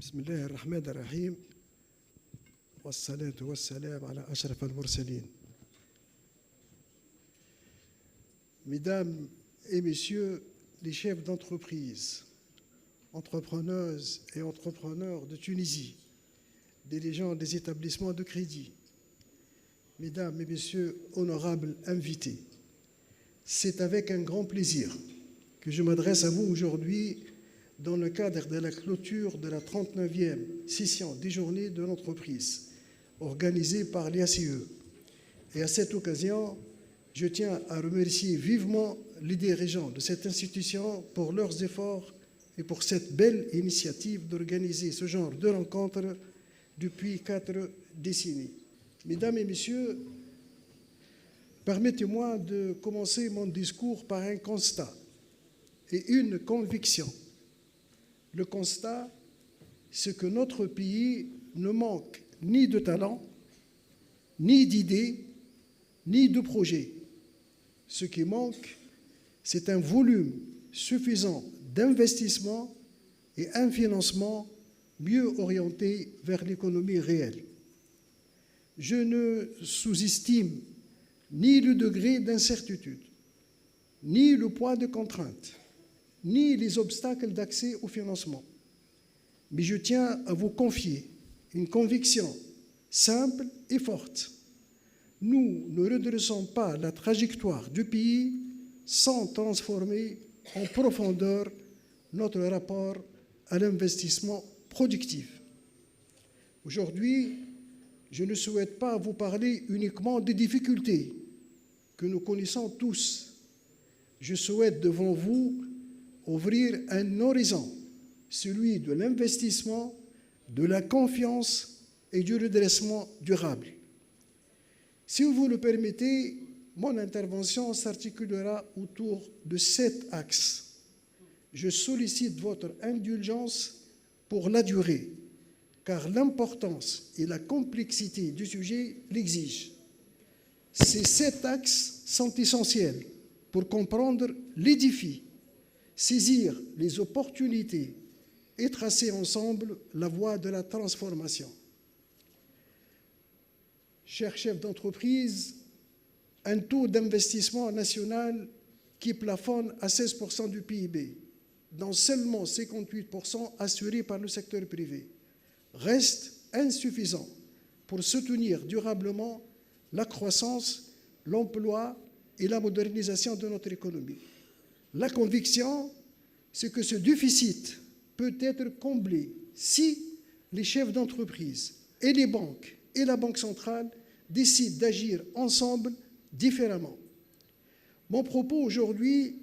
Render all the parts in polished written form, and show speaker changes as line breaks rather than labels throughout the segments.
بسم الله الرحمن الرحيم والصلاة والسلام على أشرف المرسلين. Mesdames et messieurs les chefs d'entreprise, entrepreneuses et entrepreneurs de Tunisie, dirigeants des établissements de crédit, mesdames et messieurs honorables invités, c'est avec un grand plaisir que je m'adresse à vous aujourd'hui dans le cadre de la clôture de la 39e session des journées de l'entreprise organisée par l'IACE. Et à cette occasion, je tiens à remercier vivement les dirigeants de cette institution pour leurs efforts et pour cette belle initiative d'organiser ce genre de rencontres depuis 4 décennies. Mesdames et messieurs, permettez-moi de commencer mon discours par un constat et une conviction. Le constat, c'est que notre pays ne manque ni de talent, ni d'idées, ni de projets. Ce qui manque, c'est un volume suffisant d'investissement et un financement mieux orienté vers l'économie réelle. Je ne sous-estime ni le degré d'incertitude, ni le poids de contraintes, ni les obstacles d'accès au financement. Mais je tiens à vous confier une conviction simple et forte. Nous ne redressons pas la trajectoire du pays sans transformer en profondeur notre rapport à l'investissement productif. Aujourd'hui, je ne souhaite pas vous parler uniquement des difficultés que nous connaissons tous. Je souhaite devant vous ouvrir un horizon, celui de l'investissement, de la confiance et du redressement durable. Si vous le permettez, mon intervention s'articulera autour de 7 axes. Je sollicite votre indulgence pour la durée, car l'importance et la complexité du sujet l'exigent. Ces 7 axes sont essentiels pour comprendre les défis, saisir les opportunités et tracer ensemble la voie de la transformation. Chers chefs d'entreprise, un taux d'investissement national qui plafonne à 16% du PIB, dont seulement 58% assurés par le secteur privé, reste insuffisant pour soutenir durablement la croissance, l'emploi et la modernisation de notre économie. La conviction, c'est que ce déficit peut être comblé si les chefs d'entreprise et les banques et la Banque centrale décident d'agir ensemble différemment. Mon propos aujourd'hui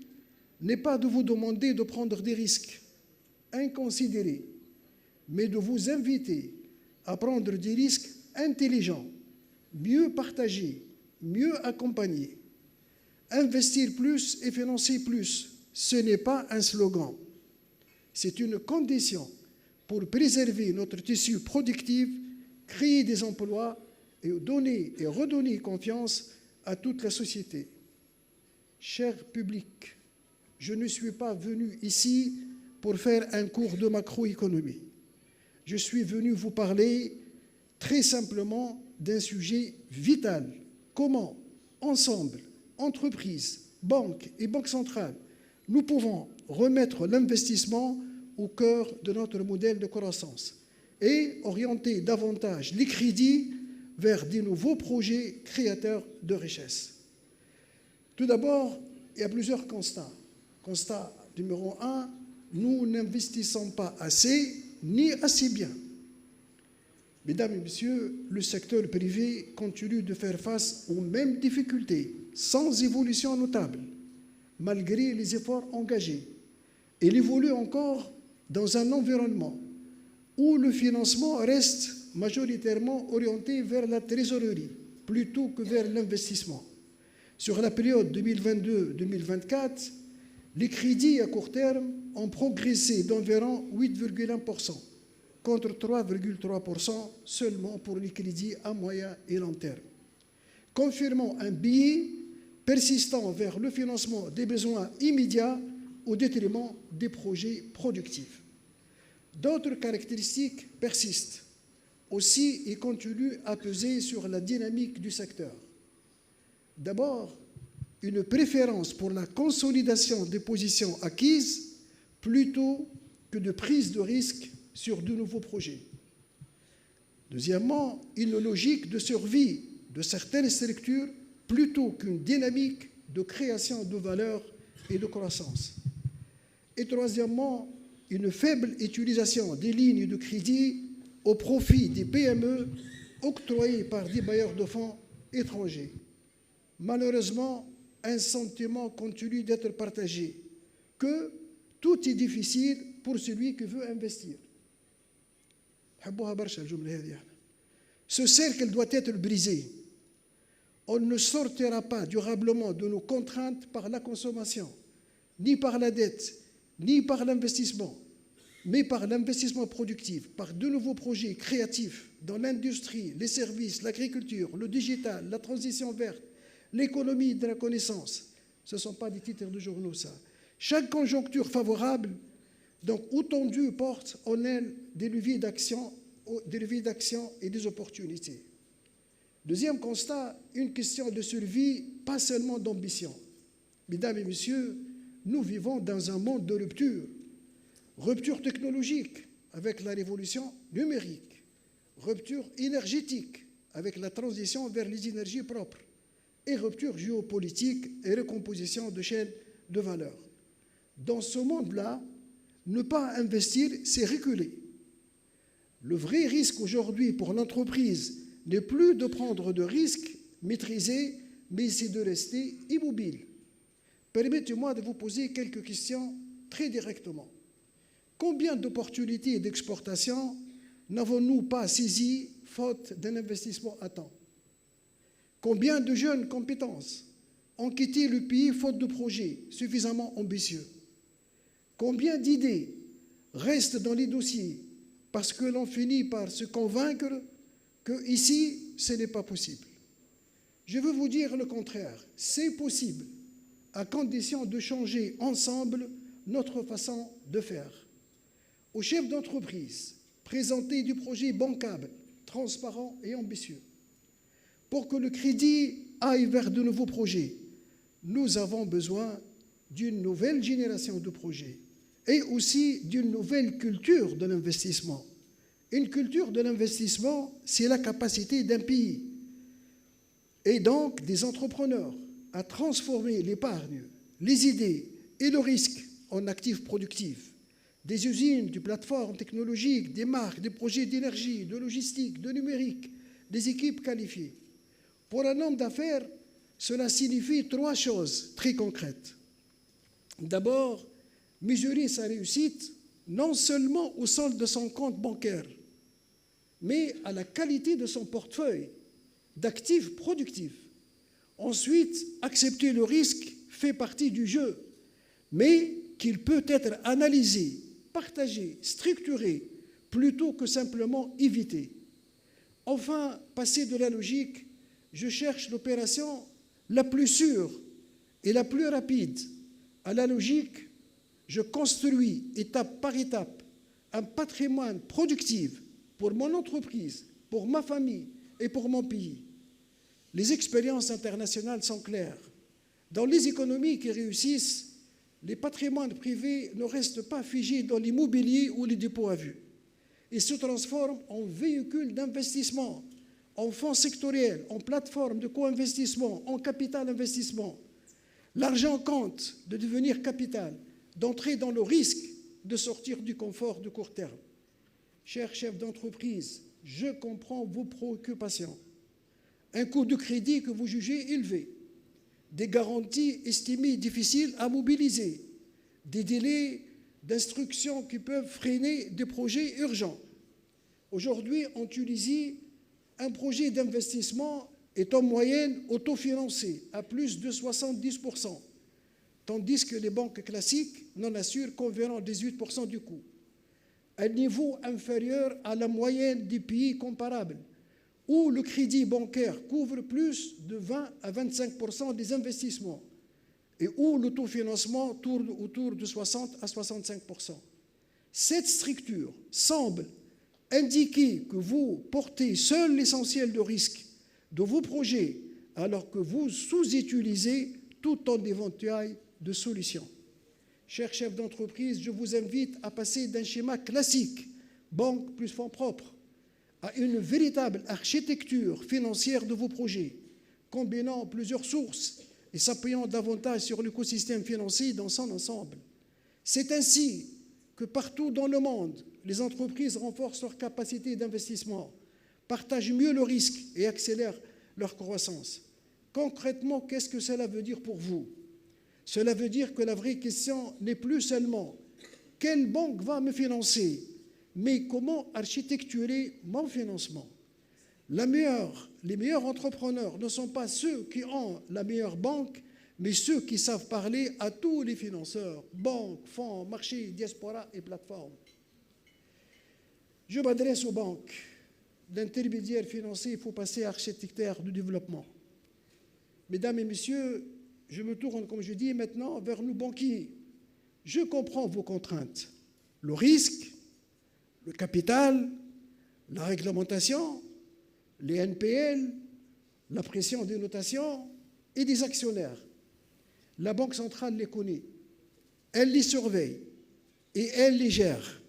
n'est pas de vous demander de prendre des risques inconsidérés, mais de vous inviter à prendre des risques intelligents, mieux partagés, mieux accompagnés. Investir plus et financer plus, ce n'est pas un slogan. C'est une condition pour préserver notre tissu productif, créer des emplois et donner et redonner confiance à toute la société. Cher public, je ne suis pas venu ici pour faire un cours de macroéconomie. Je suis venu vous parler très simplement d'un sujet vital. Comment, ensemble, entreprises, banques et banques centrales, nous pouvons remettre l'investissement au cœur de notre modèle de croissance et orienter davantage les crédits vers de nouveaux projets créateurs de richesse. Tout d'abord, il y a plusieurs constats. Constat numéro 1, nous n'investissons pas assez ni assez bien. Mesdames et messieurs, le secteur privé continue de faire face aux mêmes difficultés, sans évolution notable, malgré les efforts engagés. Il évolue encore dans un environnement où le financement reste majoritairement orienté vers la trésorerie plutôt que vers l'investissement. Sur la période 2022-2024, les crédits à court terme ont progressé d'environ 8,1%, contre 3,3% seulement pour les crédits à moyen et long terme, confirmant un biais persistant vers le financement des besoins immédiats au détriment des projets productifs. D'autres caractéristiques persistent. Aussi, il continue à peser sur la dynamique du secteur. D'abord, une préférence pour la consolidation des positions acquises plutôt que de prise de risque sur de nouveaux projets. Deuxièmement, une logique de survie de certaines structures plutôt qu'une dynamique de création de valeur et de croissance. Et troisièmement, une faible utilisation des lignes de crédit au profit des PME octroyées par des bailleurs de fonds étrangers. Malheureusement, un sentiment continue d'être partagé, que tout est difficile pour celui qui veut investir. Ce cercle doit être brisé. On ne sortira pas durablement de nos contraintes par la consommation, ni par la dette, ni par l'investissement, mais par l'investissement productif, par de nouveaux projets créatifs dans l'industrie, les services, l'agriculture, le digital, la transition verte, l'économie de la connaissance. Ce ne sont pas des titres de journaux, ça. Chaque conjoncture favorable, donc étendue, porte en elle des leviers d'action et des opportunités. Deuxième constat, une question de survie, pas seulement d'ambition. Mesdames et messieurs, nous vivons dans un monde de rupture. Rupture technologique avec la révolution numérique. Rupture énergétique avec la transition vers les énergies propres. Et rupture géopolitique et recomposition de chaînes de valeur. Dans ce monde-là, ne pas investir, c'est reculer. Le vrai risque aujourd'hui pour l'entreprise n'est plus de prendre de risques maîtrisés, mais c'est de rester immobile. Permettez-moi de vous poser quelques questions très directement. Combien d'opportunités d'exportation n'avons-nous pas saisies faute d'un investissement à temps? Combien de jeunes compétences ont quitté le pays faute de projets suffisamment ambitieux? Combien d'idées restent dans les dossiers parce que l'on finit par se convaincre qu'ici, ce n'est pas possible? Je veux vous dire le contraire. C'est possible, à condition de changer ensemble notre façon de faire. Aux chefs d'entreprise, présenter du projet bancable, transparent et ambitieux. Pour que le crédit aille vers de nouveaux projets, nous avons besoin d'une nouvelle génération de projets et aussi d'une nouvelle culture de l'investissement. Une culture de l'investissement, c'est la capacité d'un pays et donc des entrepreneurs à transformer l'épargne, les idées et le risque en actifs productifs. Des usines, des plateformes technologiques, des marques, des projets d'énergie, de logistique, de numérique, des équipes qualifiées. Pour un homme d'affaires, cela signifie trois choses très concrètes. D'abord, mesurer sa réussite non seulement au solde de son compte bancaire, mais à la qualité de son portefeuille d'actifs productifs. Ensuite, accepter le risque fait partie du jeu, mais qu'il peut être analysé, partagé, structuré, plutôt que simplement évité. Enfin, passer de la logique, je cherche l'opération la plus sûre et la plus rapide, à la logique, je construis étape par étape un patrimoine productif pour mon entreprise, pour ma famille et pour mon pays. Les expériences internationales sont claires. Dans les économies qui réussissent, les patrimoines privés ne restent pas figés dans l'immobilier ou les dépôts à vue. Ils se transforment en véhicules d'investissement, en fonds sectoriels, en plateformes de co-investissement, en capital investissement. L'argent compte de devenir capital, d'entrer dans le risque de sortir du confort de court terme. Chers chefs d'entreprise, je comprends vos préoccupations. Un coût de crédit que vous jugez élevé, des garanties estimées difficiles à mobiliser, des délais d'instruction qui peuvent freiner des projets urgents. Aujourd'hui, en Tunisie, un projet d'investissement est en moyenne autofinancé à plus de 70%, tandis que les banques classiques n'en assurent qu'environ 18% du coût. Un niveau inférieur à la moyenne des pays comparables, où le crédit bancaire couvre plus de 20 à 25% des investissements et où l'autofinancement tourne autour de 60 à 65%. Cette structure semble indiquer que vous portez seul l'essentiel de risque de vos projets, alors que vous sous-utilisez tout un éventail de solutions. Chers chefs d'entreprise, je vous invite à passer d'un schéma classique, banque plus fonds propres, à une véritable architecture financière de vos projets, combinant plusieurs sources et s'appuyant davantage sur l'écosystème financier dans son ensemble. C'est ainsi que partout dans le monde, les entreprises renforcent leur capacité d'investissement, partagent mieux le risque et accélèrent leur croissance. Concrètement, qu'est-ce que cela veut dire pour vous? Cela veut dire que la vraie question n'est plus seulement « quelle banque va me financer ?» mais comment architecturer mon financement. Les meilleurs entrepreneurs ne sont pas ceux qui ont la meilleure banque, mais ceux qui savent parler à tous les financeurs, banques, fonds, marchés, diaspora et plateformes. Je m'adresse aux banques. D'intermédiaires financiers, il faut passer à architecture du développement. Mesdames et messieurs, je me tourne, comme je dis, maintenant vers nos banquiers. Je comprends vos contraintes. Le risque, le capital, la réglementation, les NPL, la pression des notations et des actionnaires. La Banque centrale les connaît, elle les surveille et elle les gère.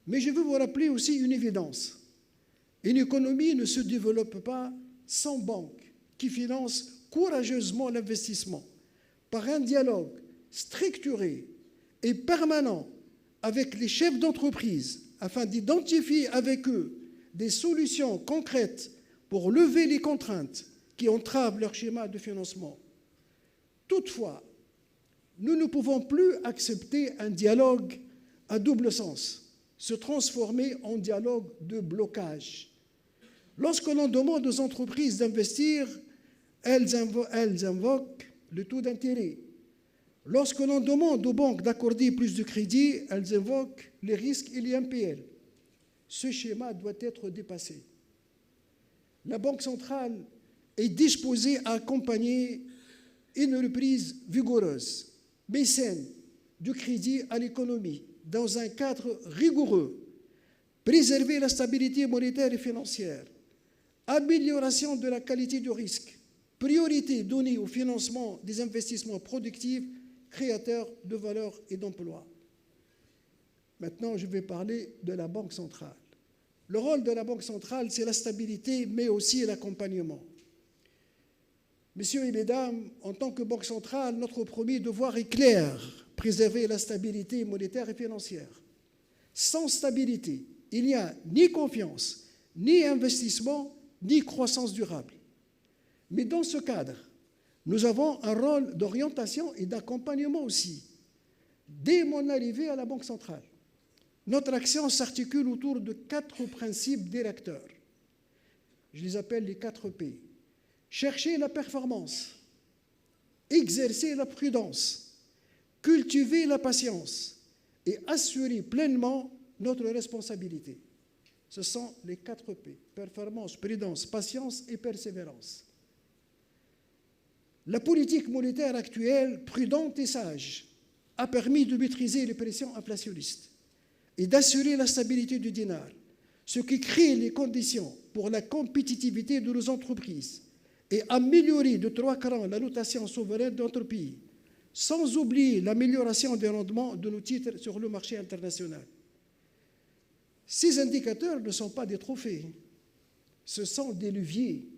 Mais je veux vous rappeler aussi une évidence. Une économie ne se développe pas sans banques qui financent courageusement l'investissement par un dialogue structuré et permanent avec les chefs d'entreprise afin d'identifier avec eux des solutions concrètes pour lever les contraintes qui entravent leur schéma de financement. Toutefois, nous ne pouvons plus accepter un dialogue à double sens, se transformer en dialogue de blocage. Lorsque l'on demande aux entreprises d'investir, elles invoquent le taux d'intérêt. Lorsque l'on demande aux banques d'accorder plus de crédit, elles invoquent les risques et les NPL. Ce schéma doit être dépassé. La Banque centrale est disposée à accompagner une reprise vigoureuse, mais saine, du crédit à l'économie, dans un cadre rigoureux, préserver la stabilité monétaire et financière, amélioration de la qualité du risque, priorité donnée au financement des investissements productifs, créateurs de valeur et d'emplois. Maintenant, je vais parler de la Banque centrale. Le rôle de la Banque centrale, c'est la stabilité, mais aussi l'accompagnement. Messieurs et mesdames, en tant que Banque centrale, notre premier devoir est clair, préserver la stabilité monétaire et financière. Sans stabilité, il n'y a ni confiance, ni investissement, ni croissance durable. Mais dans ce cadre, nous avons un rôle d'orientation et d'accompagnement aussi. Dès mon arrivée à la Banque centrale, notre action s'articule autour de 4 principes directeurs. Je les appelle les 4 P. Chercher la performance, exercer la prudence, cultiver la patience et assurer pleinement notre responsabilité. Ce sont les 4 P. Performance, prudence, patience et persévérance. La politique monétaire actuelle, prudente et sage, a permis de maîtriser les pressions inflationnistes et d'assurer la stabilité du dinar, ce qui crée les conditions pour la compétitivité de nos entreprises et améliorer de 3 crans la notation souveraine de notre pays, sans oublier l'amélioration des rendements de nos titres sur le marché international. Ces indicateurs ne sont pas des trophées, ce sont des leviers.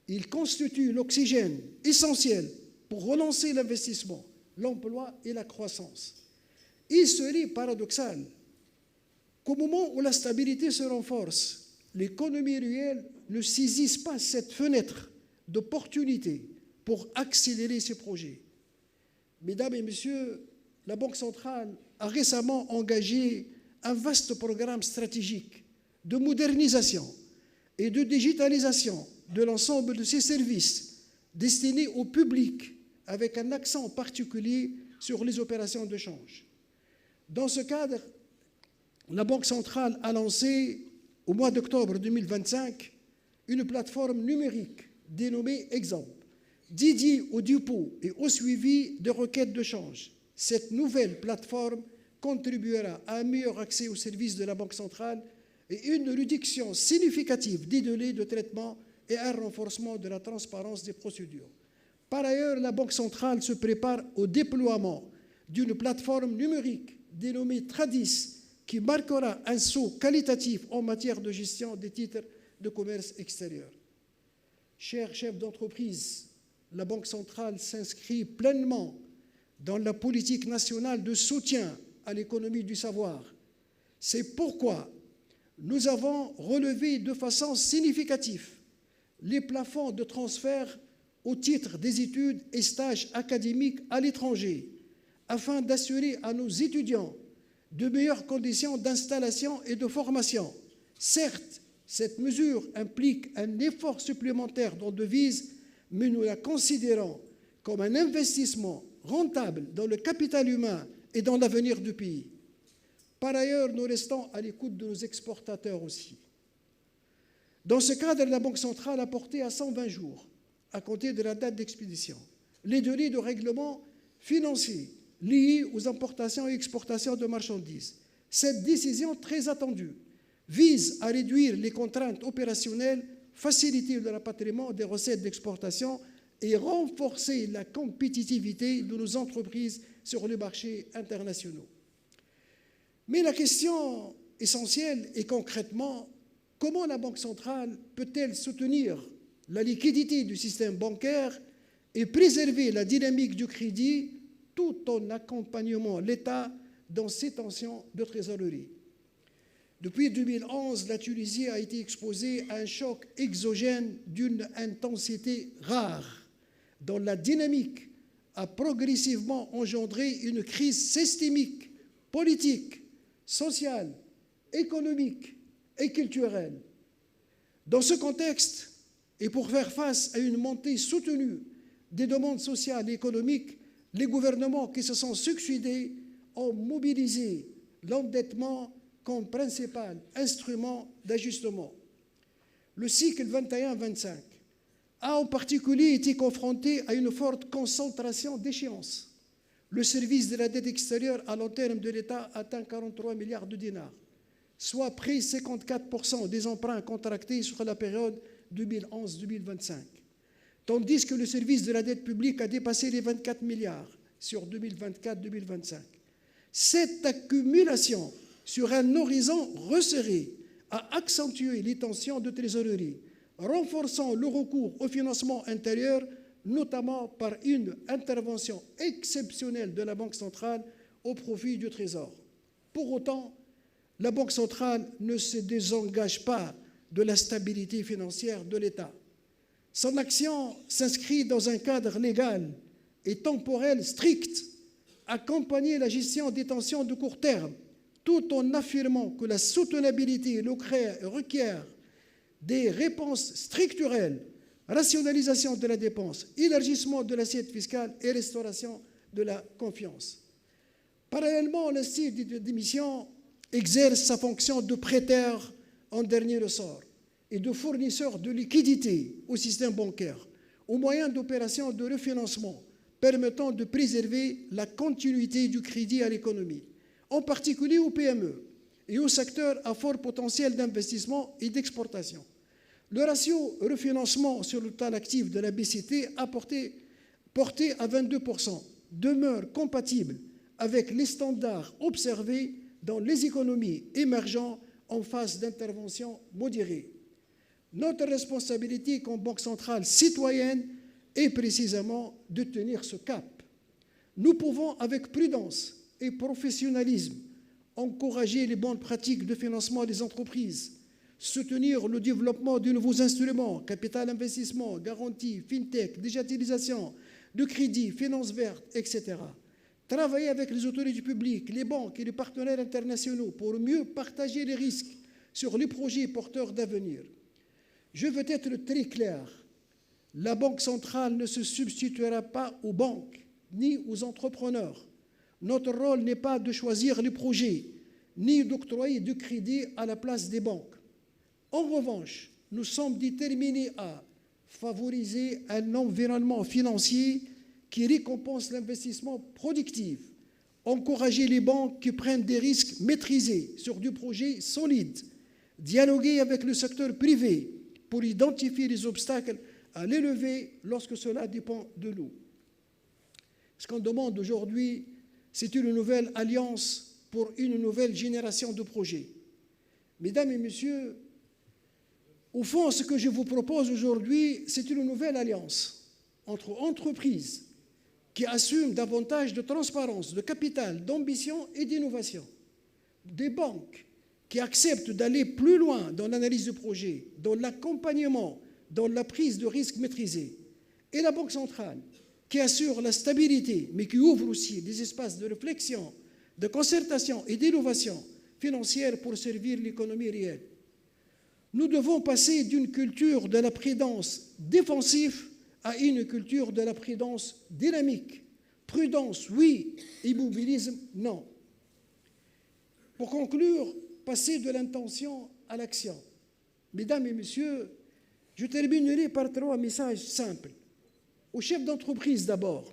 Ils constituent l'oxygène essentiel pour relancer l'investissement, l'emploi et la croissance. Il serait paradoxal qu'au moment où la stabilité se renforce, l'économie réelle ne saisisse pas cette fenêtre d'opportunité pour accélérer ses projets. Mesdames et messieurs, la Banque centrale a récemment engagé un vaste programme stratégique de modernisation et de digitalisation de l'ensemble de ses services destinés au public, avec un accent particulier sur les opérations de change. Dans ce cadre, la Banque centrale a lancé, au mois d'octobre 2025, une plateforme numérique dénommée Exemple, dédiée au dépôt et au suivi des requêtes de change. Cette nouvelle plateforme contribuera à un meilleur accès aux services de la Banque centrale et une réduction significative des délais de traitement et un renforcement de la transparence des procédures. Par ailleurs, la Banque centrale se prépare au déploiement d'une plateforme numérique dénommée Tradis qui marquera un saut qualitatif en matière de gestion des titres de commerce extérieur. Chers chefs d'entreprise, la Banque centrale s'inscrit pleinement dans la politique nationale de soutien à l'économie du savoir. C'est pourquoi nous avons relevé de façon significative les plafonds de transfert au titre des études et stages académiques à l'étranger, afin d'assurer à nos étudiants de meilleures conditions d'installation et de formation. Certes, cette mesure implique un effort supplémentaire en devises, mais nous la considérons comme un investissement rentable dans le capital humain et dans l'avenir du pays. Par ailleurs, nous restons à l'écoute de nos exportateurs aussi. Dans ce cadre, la Banque centrale a porté à 120 jours, à compter de la date d'expédition, les délais de règlement financier liés aux importations et exportations de marchandises. Cette décision très attendue vise à réduire les contraintes opérationnelles, faciliter le rapatriement des recettes d'exportation et renforcer la compétitivité de nos entreprises sur les marchés internationaux. Mais la question essentielle est concrètement, comment la Banque centrale peut-elle soutenir la liquidité du système bancaire et préserver la dynamique du crédit tout en accompagnant l'État dans ses tensions de trésorerie? Depuis 2011, la Tunisie a été exposée à un choc exogène d'une intensité rare, dont la dynamique a progressivement engendré une crise systémique, politique, sociale, économique et culturelle. Dans ce contexte, et pour faire face à une montée soutenue des demandes sociales et économiques, les gouvernements qui se sont succédés ont mobilisé l'endettement comme principal instrument d'ajustement. Le cycle 21-25 a en particulier été confronté à une forte concentration d'échéances. Le service de la dette extérieure à long terme de l'État atteint 43 milliards de dinars, soit près de 54% des emprunts contractés sur la période 2011-2025, tandis que le service de la dette publique a dépassé les 24 milliards sur 2024-2025. Cette accumulation sur un horizon resserré a accentué les tensions de trésorerie, renforçant le recours au financement intérieur, notamment par une intervention exceptionnelle de la Banque centrale au profit du Trésor. Pour autant, la Banque centrale ne se désengage pas de la stabilité financière de l'État. Son action s'inscrit dans un cadre légal et temporel strict, accompagner la gestion des tensions de court terme, tout en affirmant que la soutenabilité requiert des réponses structurelles, rationalisation de la dépense, élargissement de l'assiette fiscale et restauration de la confiance. Parallèlement, l'institut d'émission exerce sa fonction de prêteur en dernier ressort et de fournisseur de liquidités au système bancaire, au moyen d'opérations de refinancement permettant de préserver la continuité du crédit à l'économie, en particulier aux PME et aux secteurs à fort potentiel d'investissement et d'exportation. Le ratio refinancement sur le total actif de la BCT porté à 22% demeure compatible avec les standards observés dans les économies émergentes en phase d'intervention modérée. Notre responsabilité comme Banque centrale citoyenne est précisément de tenir ce cap. Nous pouvons, avec prudence et professionnalisme, encourager les bonnes pratiques de financement des entreprises, soutenir le développement de nouveaux instruments, capital investissement, garantie, fintech, digitalisation, de crédit, finances vertes, etc. Travailler avec les autorités publiques, les banques et les partenaires internationaux pour mieux partager les risques sur les projets porteurs d'avenir. Je veux être très clair, la Banque centrale ne se substituera pas aux banques ni aux entrepreneurs. Notre rôle n'est pas de choisir les projets, ni d'octroyer du crédit à la place des banques. En revanche, nous sommes déterminés à favoriser un environnement financier qui récompense l'investissement productif, encourager les banques qui prennent des risques maîtrisés sur du projet solide, dialoguer avec le secteur privé pour identifier les obstacles à l'élever lorsque cela dépend de nous. Ce qu'on demande aujourd'hui, c'est une nouvelle alliance pour une nouvelle génération de projets. Mesdames et messieurs, au fond, ce que je vous propose aujourd'hui, c'est une nouvelle alliance entre entreprises qui assument davantage de transparence, de capital, d'ambition et d'innovation, des banques qui acceptent d'aller plus loin dans l'analyse de projet, dans l'accompagnement, dans la prise de risque maîtrisée, et la Banque centrale qui assure la stabilité, mais qui ouvre aussi des espaces de réflexion, de concertation et d'innovation financière pour servir l'économie réelle. Nous devons passer d'une culture de la prudence défensive à une culture de la prudence dynamique. Prudence, oui, immobilisme, non. Pour conclure, passer de l'intention à l'action. Mesdames et messieurs, je terminerai par 3 messages simples. Aux chefs d'entreprise d'abord,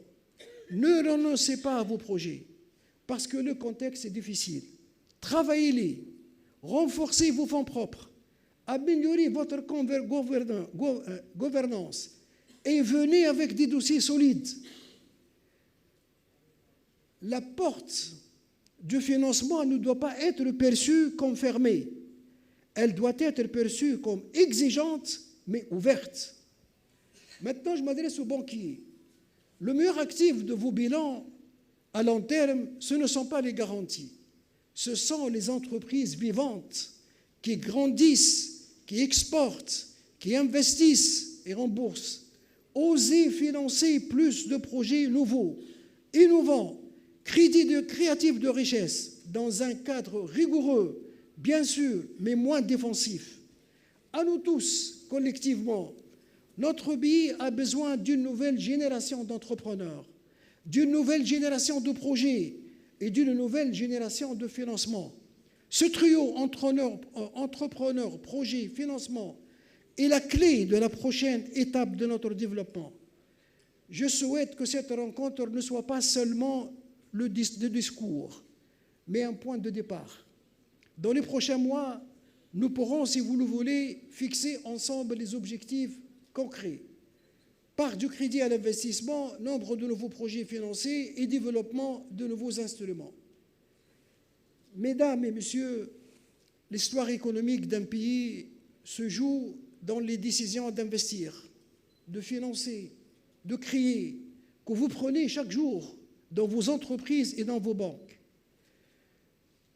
ne renoncez pas à vos projets, parce que le contexte est difficile. Travaillez-les, renforcez vos fonds propres, améliorez votre gouvernance et venez avec des dossiers solides. La porte du financement ne doit pas être perçue comme fermée. Elle doit être perçue comme exigeante, mais ouverte. Maintenant, je m'adresse aux banquiers. Le meilleur actif de vos bilans à long terme, ce ne sont pas les garanties. Ce sont les entreprises vivantes qui grandissent, qui exportent, qui investissent et remboursent. Osez financer plus de projets nouveaux, innovants, créatifs de richesse, dans un cadre rigoureux, bien sûr, mais moins défensif. À nous tous, collectivement, notre pays a besoin d'une nouvelle génération d'entrepreneurs, d'une nouvelle génération de projets et d'une nouvelle génération de financement. Ce trio entrepreneurs, projets, financement est la clé de la prochaine étape de notre développement. Je souhaite que cette rencontre ne soit pas seulement le discours, mais un point de départ. Dans les prochains mois, nous pourrons, si vous le voulez, fixer ensemble les objectifs concrets. Part du crédit à l'investissement, nombre de nouveaux projets financés et développement de nouveaux instruments. Mesdames et messieurs, l'histoire économique d'un pays se joue dans les décisions d'investir, de financer, de créer, que vous prenez chaque jour dans vos entreprises et dans vos banques.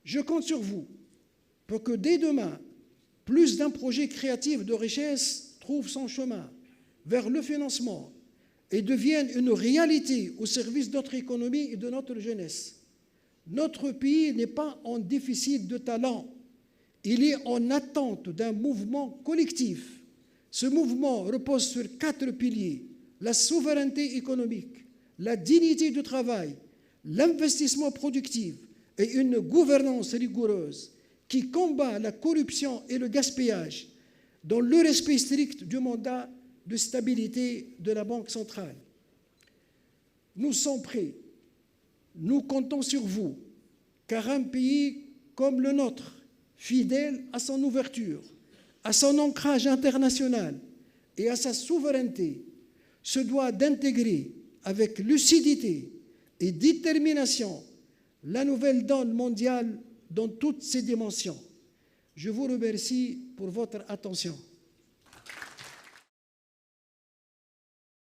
Je compte sur vous pour que dès demain, plus d'un projet créatif de richesse trouve son chemin vers le financement et devienne une réalité au service de notre économie et de notre jeunesse. Notre pays n'est pas en déficit de talent, il est en attente d'un mouvement collectif. Ce mouvement repose sur 4 piliers: la souveraineté économique, la dignité du travail, l'investissement productif et une gouvernance rigoureuse qui combat la corruption et le gaspillage dans le respect strict du mandat de stabilité de la Banque centrale. Nous sommes prêts, nous comptons sur vous, car un pays comme le nôtre, fidèle à son ouverture, à son ancrage international et à sa souveraineté, se doit d'intégrer avec lucidité et détermination la nouvelle donne mondiale dans toutes ses dimensions. Je vous remercie pour votre attention.